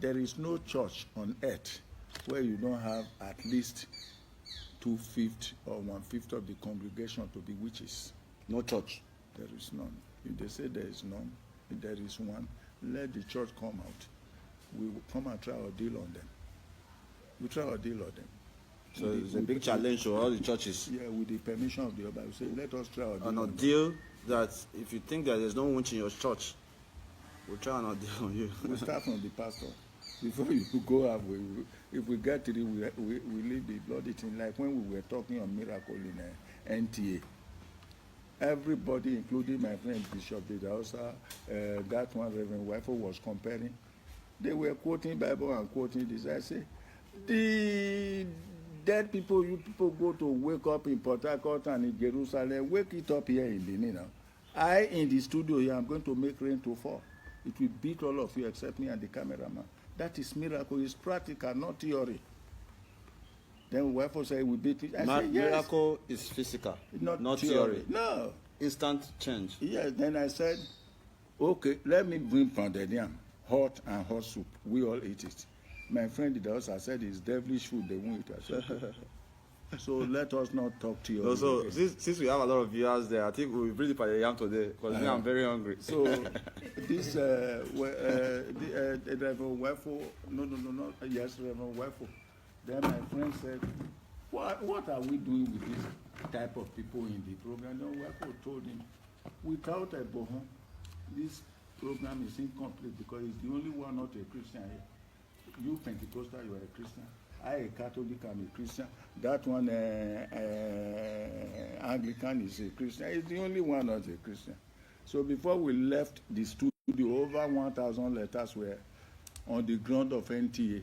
there is no church on earth where you don't have at least 2/5 or 1/5 of the congregation to be witches. No church. There is none. If they say there is none, if there is one, let the church come out. We will come and try our deal on them. We try our deal on them. So it's a big challenge to all the churches. Yeah, with the permission of the Oba, we say, let us try our deal An on them. deal that if you think that there's no witch in your church, we'll try an deal on you. We start from the pastor. Before you go up, if we get to it, we leave the bloody thing. Like when we were talking on miracle in NTA, everybody, including my friend Bishop Idahosa, that one Reverend Wifo was comparing. They were quoting Bible and quoting this. I say, the dead people, you people go to wake up in Port Harcourt and in Jerusalem, wake it up here in Benin now. I, in the studio here, I'm going to make rain to fall. It will beat all of you except me and the cameraman. That is miracle. It's practical, not theory. Then Wifo say we beat it. I say, yes. Miracle is physical, not theory. No. Instant change. Yes, then I said, okay, let me bring pounded yam, hot and hot soup. We all eat it. My friend in the house, I said, it's devilish food, they won't eat it. So let us not talk to you. Also, since we have a lot of viewers there, I think we'll bring the pounded yam today because me, I'm very hungry. So this Reverend Wifo, no, yes, Reverend Wifo. Then my friend said, what are we doing with this type of people in the program? Then Wifo told him, without Ebohon, this program is incomplete because it's the only one not a Christian here. You Pentecostal, you are a Christian. I, a Catholic, I'm a Christian. That one, Anglican, is a Christian. It's the only one not a Christian. So before we left the studio, over 1,000 letters were on the ground of NTA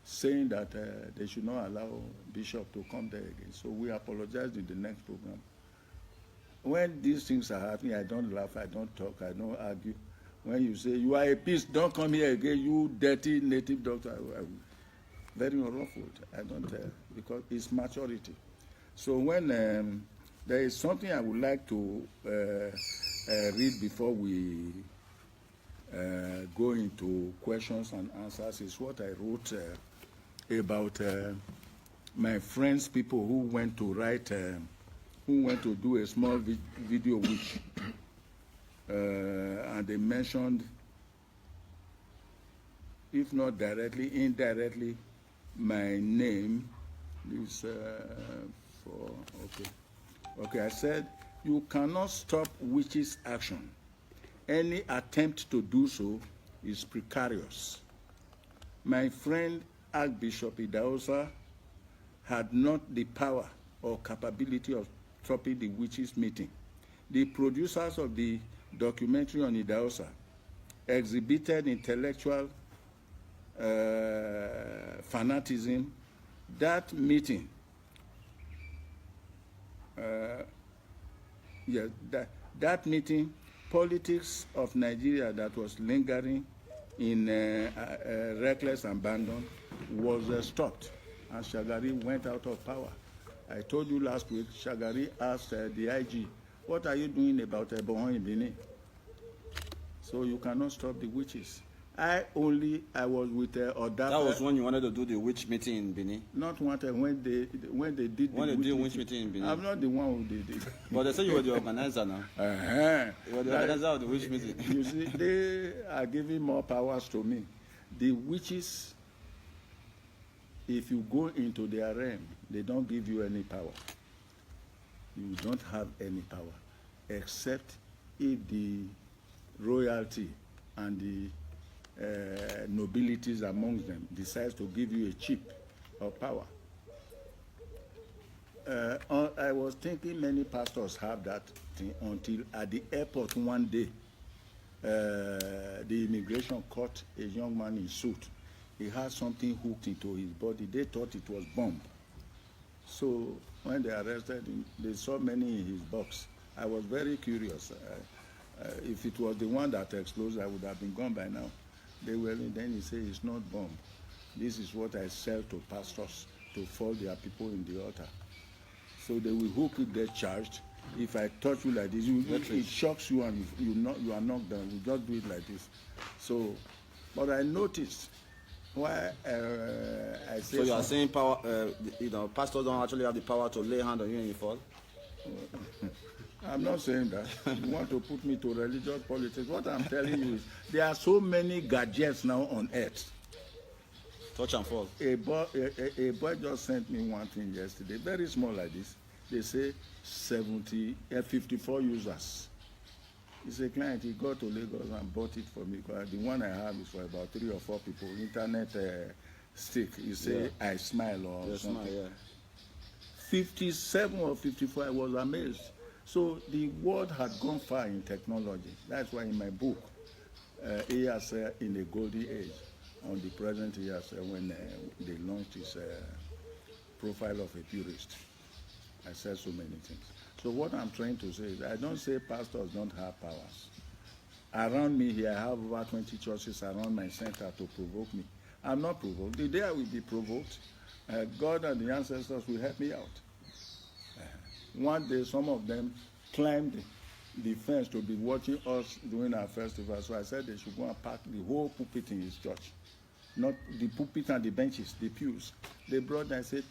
saying that they should not allow Bishop to come there again. So we apologized in the next program. When these things are happening, I don't laugh, I don't talk, I don't argue. When you say, you are a beast, don't come here again, you dirty native doctor, I'm very unruffled. I don't because it's maturity. So when there is something I would like to read before we go into questions and answers, is what I wrote about my friends, people who went to write, who went to do a small video which and they mentioned, if not directly, indirectly, my name. This okay. I said, you cannot stop witches' action. Any attempt to do so is precarious. My friend Archbishop Idahosa had not the power or capability of stopping the witches' meeting. The producers of the documentary on Idahosa exhibited intellectual fanaticism. That meeting, that meeting, politics of Nigeria that was lingering in reckless abandon was stopped, and Shagari went out of power. I told you last week, Shagari asked the IG, what are you doing about Ebohon in Benin? So you cannot stop the witches. I was with Odapa. That was when you wanted to do the witch meeting in Benin? Not wanted, when they did the witch meeting in Benin? I'm not the one who did it. But they said you were the organizer now. You were the organizer of the witch meeting. You see, they are giving more powers to me. The witches, if you go into their realm, they don't give you any power. You don't have any power, except if the royalty and the nobilities among them decides to give you a chip of power. I was thinking many pastors have that thing until at the airport one day, the immigration caught a young man in suit. He had something hooked into his body. They thought it was bomb. So when they arrested him, they saw many in his box. I was very curious. If it was the one that exploded, I would have been gone by now. They were, then he said, it's not bomb. This is what I sell to pastors to fall their people in the altar. So they will hook it, they're charged. If I touch you like this, it shocks you and you are knocked down. You just do it like this. So But I noticed why I say. So you are saying power? Pastors don't actually have the power to lay hand on you when you fall. I'm not saying that. You want to put me to religious politics. What I'm telling you is there are so many gadgets now on earth. Touch and fall. A boy just sent me one thing yesterday, very small like this. They say 54 users. It's a client, he got to Lagos and bought it for me. Because the one I have is for about 3 or 4 people. Internet stick. You say, I smile or something. Smile, yeah. 57 or 54, I was amazed. So the world had gone far in technology. That's why in my book, Idahosa in the Golden Age, on the present Idahosa, when they launched this profile of a purist, I said so many things. So what I'm trying to say is I don't say pastors don't have powers. Around me here, I have over 20 churches around my center to provoke me. I'm not provoked. The day I will be provoked, God and the ancestors will help me out. One day, some of them climbed the fence to be watching us during our festival. So I said they should go and pack the whole pulpit in his church. Not the pulpit and the benches, the pews. They brought them and said,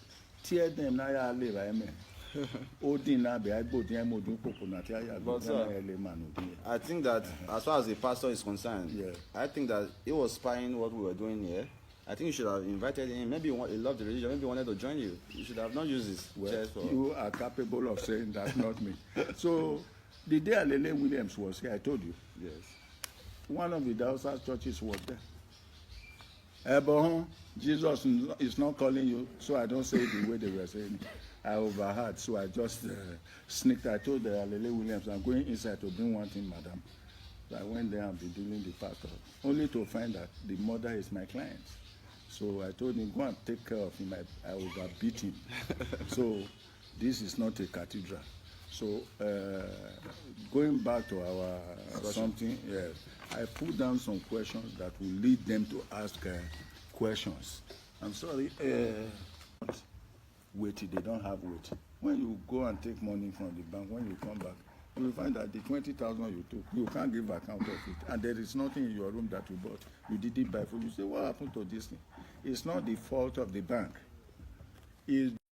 tear them now, amen. But I think that as far as the pastor is concerned, yeah. I think that he was spying what we were doing here. I think you should have invited him. Maybe he loved the religion. Maybe he wanted to join you. You should have not used this. Well, you are capable of saying that, not me. So the day Alele Williams was here, I told you. Yes. One of the Idahosa churches was there. Ebohon, Jesus is not calling you, so I don't say it the way they were saying it. I overheard, so I just sneaked. I told Alele Williams, I'm going inside to bring one thing, madam. So I went there and been dealing the pastor, only to find that the mother is my client. So I told him, go and take care of him. I overbeat him. So this is not a cathedral. So going back to our something, yes, I put down some questions that will lead them to ask questions. I'm sorry. Weighty, they don't have weight. When you go and take money from the bank, when you come back, you will find that the 20,000 you took, you can't give account of it, and there is nothing in your room that you bought. You didn't buy food. You say, what happened to this thing? It's not the fault of the bank. It's